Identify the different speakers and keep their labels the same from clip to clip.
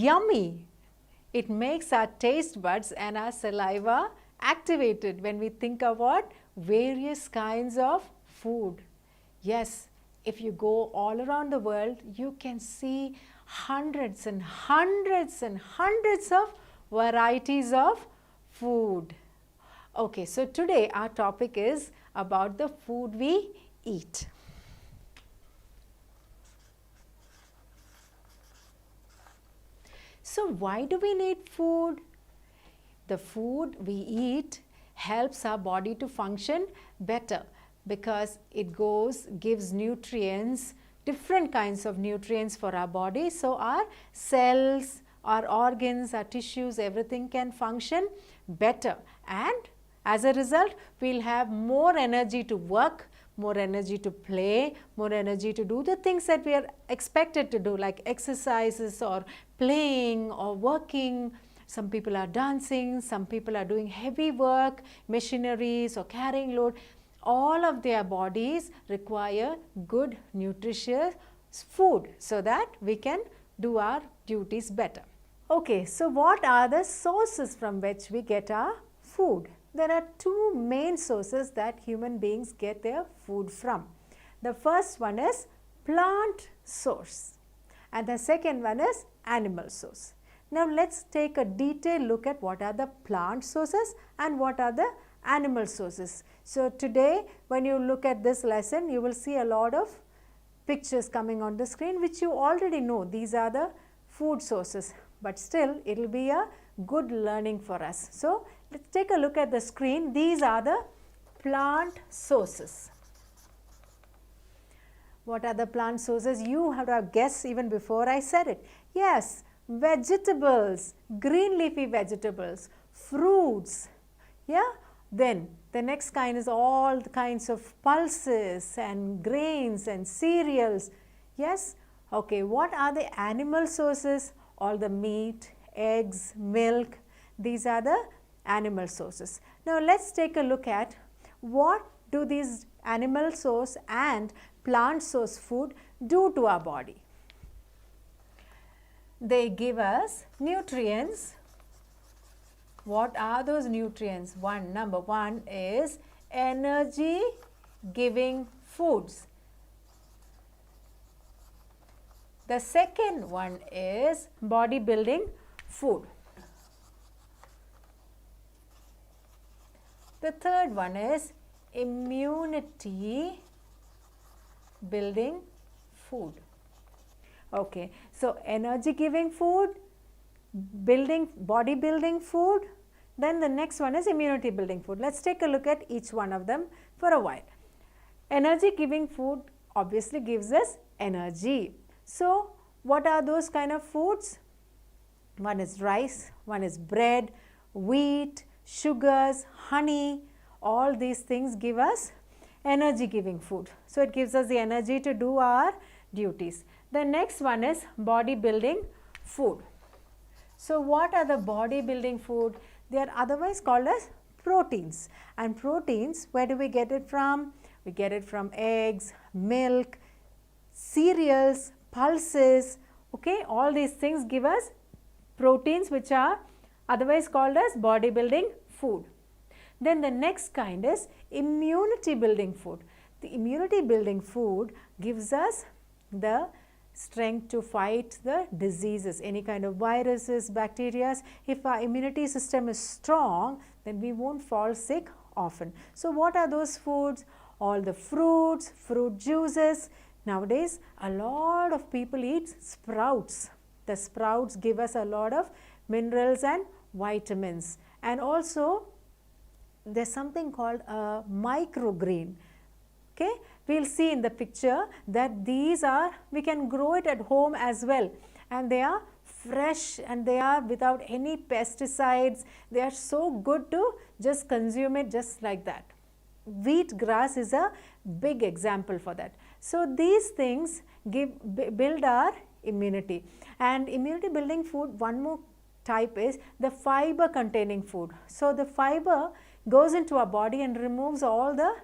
Speaker 1: yummy. It makes our taste buds and our saliva activated when we think about various kinds of food. Yes, if you go all around the world, you can see hundreds and hundreds and hundreds of varieties of food. Okay, so today our topic is about the food we eat. So why do we need food? The food we eat helps our body to function better because it gives nutrients, different kinds of nutrients for our body. So our cells, our organs, our tissues, everything can function better, and as a result we'll have more energy to work, more energy to play, more energy to do the things that we are expected to do, like exercises or playing or working. Some people are dancing, some people are doing heavy work, machineries or carrying load. All of their bodies require good nutritious food so that we can do our duties better. Okay, so what are the sources from which we get our food? There are two main sources that human beings get their food from. The first one is plant source and the second one is animal source. Now let's take a detailed look at what are the plant sources and what are the animal sources. So today when you look at this lesson, you will see a lot of pictures coming on the screen which you already know. These are the food sources, but still it will be a good learning for us. So let's take a look at the screen. These are the plant sources. What are the plant sources? You have to guess even before I said it. Yes, vegetables, green leafy vegetables, fruits. Yeah, then the next kind is all the kinds of pulses and grains and cereals. Yes, okay. What are the animal sources? All the meat, eggs, milk. These are the animal sources. Now let's take a look at what do these animal source and plant source food do to our body. They give us nutrients. What are those nutrients? Number one is energy giving foods. The second one is body building food. The third one is immunity building food. Okay, so energy giving food, body building food, then the next one is immunity building food. Let's take a look at each one of them for a while. Energy giving food obviously gives us energy. So what are those kind of foods? One is rice, one is bread, wheat, sugars, honey. All these things give us energy giving food. So it gives us the energy to do our duties. The next one is body building food. So what are the body building food? They are otherwise called as proteins. And proteins, where do we get it from? We get it from eggs, milk, cereals, pulses. Okay, all these things give us proteins which are otherwise called as body building food. Then the next kind is immunity building food. The immunity building food gives us the strength to fight the diseases, any kind of viruses, bacteria. If our immunity system is strong, then we won't fall sick often. So what are those foods? All the fruits, fruit juices. Nowadays, a lot of people eat sprouts. The sprouts give us a lot of minerals and vitamins. And also, there's something called a microgreen. Okay, we will see in the picture that these are, we can grow it at home as well, and they are fresh and they are without any pesticides. They are so good to just consume it just like that. Wheat grass is a big example for that. So these things build our immunity. And immunity building food, one more type is the fiber containing food. So the fiber goes into our body and removes all the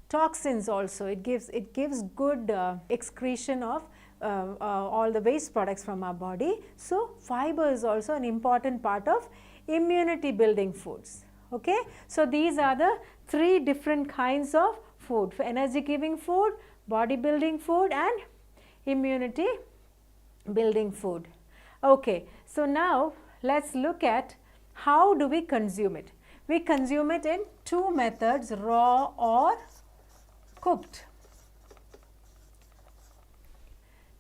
Speaker 1: toxins also. It gives good excretion of all the waste products from our body. So fiber is also an important part of immunity building foods. Okay, so these are the 3 different kinds of food: for energy giving food, body building food, and immunity building food. Okay, so now let's look at how do we consume it. We consume it in 2 methods: raw or cooked.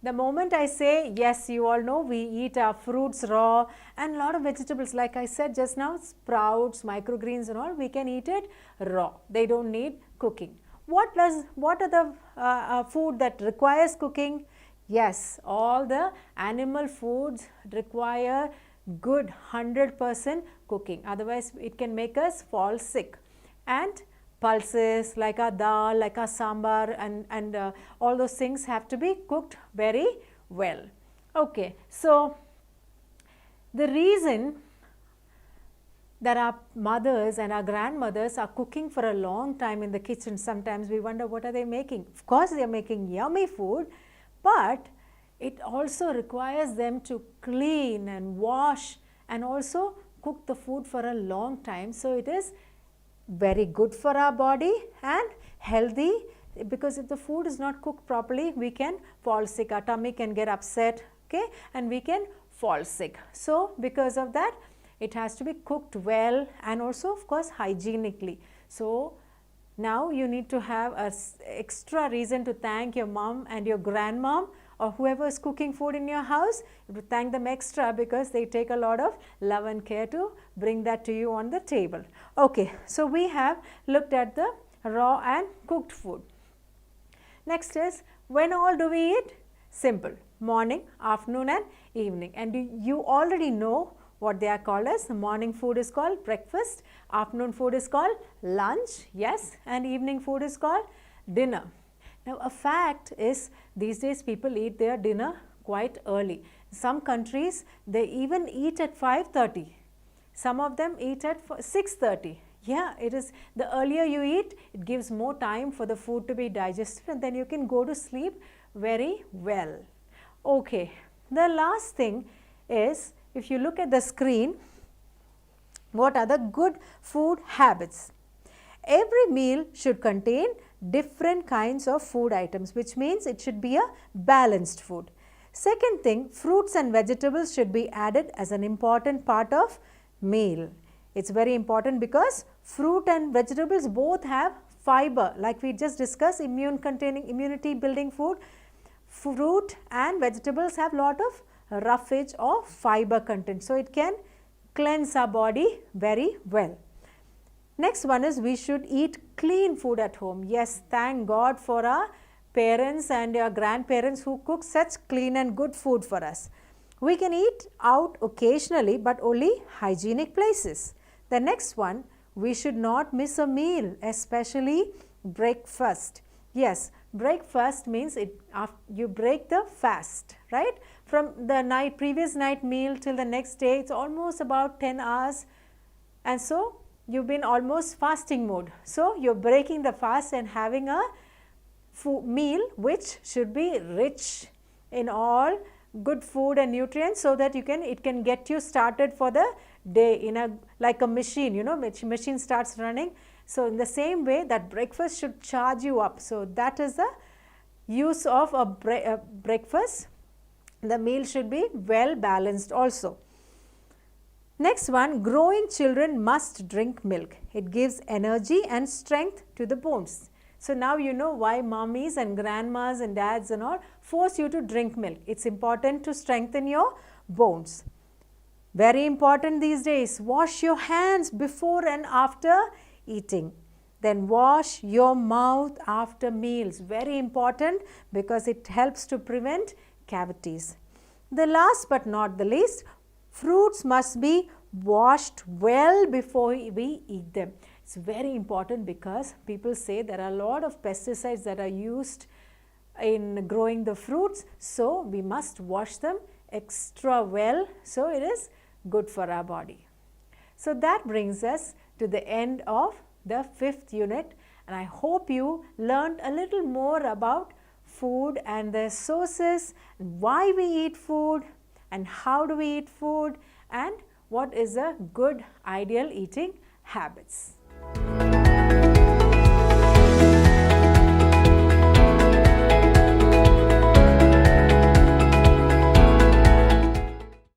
Speaker 1: The moment I say, yes, you all know we eat our fruits raw, and a lot of vegetables, like I said just now, sprouts, microgreens and all, we can eat it raw. They don't need cooking. What are the food that requires cooking? Yes, all the animal foods require good 100% cooking, otherwise it can make us fall sick. And pulses like our dal, like our sambar, and all those things have to be cooked very well. Okay, so the reason that our mothers and our grandmothers are cooking for a long time in the kitchen, sometimes we wonder what are they making. Of course they are making yummy food, but it also requires them to clean and wash and also cook the food for a long time. So it is very good for our body and healthy, because if the food is not cooked properly, we can fall sick, our tummy can get upset, okay, and we can fall sick. So because of that, it has to be cooked well and also of course hygienically. So now you need to have an extra reason to thank your mom and your grandmom or whoever is cooking food in your house. You have to thank them extra because they take a lot of love and care to bring that to you on the table. Okay, so we have looked at the raw and cooked food. Next is, when all do we eat? Simple: morning, afternoon and evening. And you already know what they are called as. The morning food is called breakfast, afternoon food is called lunch, yes, and evening food is called dinner. Now a fact is, these days people eat their dinner quite early. Some countries they even eat at 5:30. Some of them eat at 6:30. Yeah, it is, the earlier you eat, it gives more time for the food to be digested and then you can go to sleep very well. Okay, the last thing is, if you look at the screen, what are the good food habits? Every meal should contain different kinds of food items, which means it should be a balanced food. Second thing, fruits and vegetables should be added as an important part of meal. It's very important because fruit and vegetables both have fiber, like we just discussed, immunity building food. Fruit and vegetables have lot of roughage or fiber content, so it can cleanse our body very well. Next one is, we should eat clean food at home. Yes, thank God for our parents and our grandparents who cook such clean and good food for us. We can eat out occasionally, but only hygienic places. The next one, we should not miss a meal, especially breakfast. Yes, breakfast means you break the fast, right? From the previous night meal till the next day, it's almost about 10 hours, and so you've been almost fasting mode. So you're breaking the fast and having a meal which should be rich in all good food and nutrients, so that it can get you started for the day in like a machine, you know, machine starts running. So in the same way, that breakfast should charge you up. So that is the use of a breakfast. The meal should be well balanced also. Next one, growing children must drink milk. It gives energy and strength to the bones. So now you know why mommies and grandmas and dads and all force you to drink milk. It's important to strengthen your bones. Very important these days, wash your hands before and after eating. Then wash your mouth after meals. Very important because it helps to prevent cavities. The last but not the least, fruits must be washed well before we eat them. It's very important because people say there are a lot of pesticides that are used in growing the fruits, so we must wash them extra well, so it is good for our body. So that brings us to the end of the 5th unit, and I hope you learned a little more about food and their sources, why we eat food and how do we eat food, and what is a good ideal eating habits.